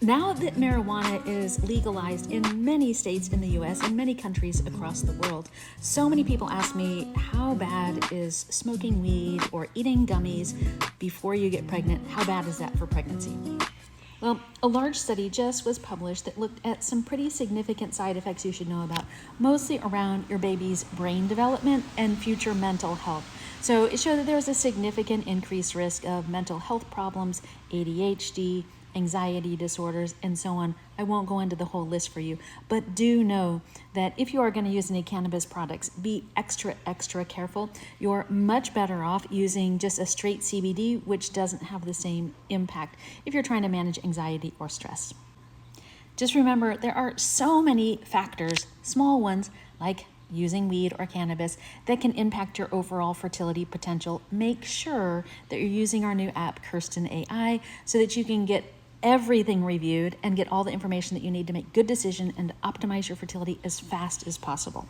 Now that marijuana is legalized in many states in the US and many countries across the world, so many people ask me, how bad is smoking weed or eating gummies before you get pregnant? How bad is that for pregnancy? Well, a large study just was published that looked at some pretty significant side effects you should know about, mostly around your baby's brain development and future mental health. So it showed that there was a significant increased risk of mental health problems, ADHD, anxiety disorders, and so on. I won't go into the whole list for you, but do know that if you are going to use any cannabis products, be extra careful. You're much better off using just a straight CBD, which doesn't have the same impact if you're trying to manage anxiety or stress. Just remember, there are so many factors, small ones like using weed or cannabis, that can impact your overall fertility potential. Make sure that you're using our new app, Kirsten AI, so that you can get everything reviewed and get all the information that you need to make good decisions and optimize your fertility as fast as possible.